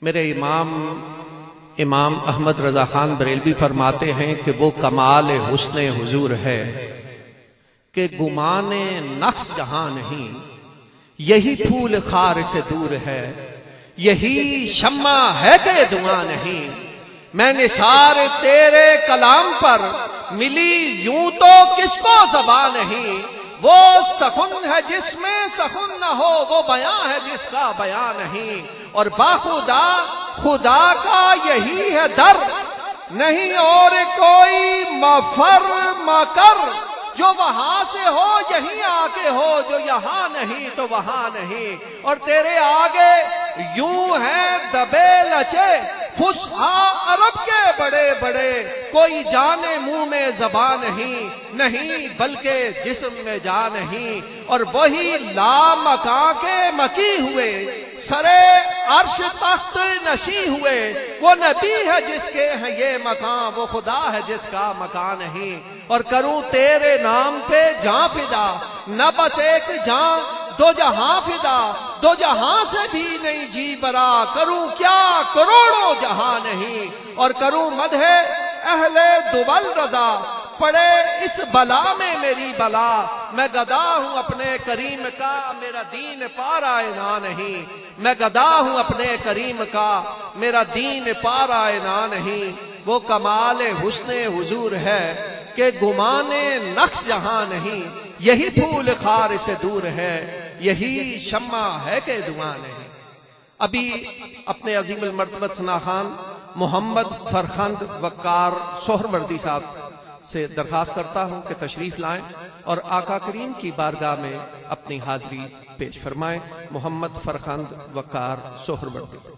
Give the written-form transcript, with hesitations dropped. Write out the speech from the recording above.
میرے امام احمد رضا خان بریلوی فرماتے ہیں کہ وہ کمال حسن حضور ہے کہ گمان نقص جہاں نہیں، یہی پھول خار سے دور ہے، یہی شمع ہے کہ دعا نہیں۔ میں نثار تیرے کلام پر ملی یوں تو کس کو زبان نہیں، وہ سخن ہے جس میں سخن نہ ہو، وہ بیاں ہے جس کا بیاں نہیں، اور باخدا خدا کا یہی ہے در، نہیں اور کوئی مفر مکر، جو وہاں سے ہو یہیں آگے ہو، جو یہاں نہیں تو وہاں نہیں، اور تیرے آگے یوں ہے دبے لچے فصحا عرب کے بڑے بڑے، کوئی جانے منہ میں زبان نہیں بلکہ جسم میں جان نہیں، اور وہی لامکاں کے مکی ہوئے سرے عرش تخت نشی ہوئے، وہ نبی ہے جس کے ہیں یہ مکان، وہ خدا ہے جس کا مکان نہیں، اور کروں تیرے نام پہ جاں فدا، نہ بس ایک جاں دو جہاں فدا، دو جہاں سے بھی نہیں جی برا، کروں کیا کروڑوں جہاں نہیں، اور کروں مدح اہل دول رضا، پڑے اس بلا میں میری بلا، میں گدا ہوں اپنے کریم کا، میرا دین پارا نہ نہیں، میں گدا ہوں اپنے کریم کا، میرا دین پارا نہ نہیں، وہ کمال حسن حضور ہے کہ گمان نقص جہاں نہیں، یہی پھول خار سے دور ہے، یہی شمع ہے کہ دعا نہیں۔ ابھی اپنے عظیم المرتبت ثنا خان محمد فرخند وقار سہروردی صاحب سے درخواست کرتا ہوں کہ تشریف لائیں اور آقا کریم کی بارگاہ میں اپنی حاضری پیش فرمائیں۔ محمد فرخند وقار سہروردی۔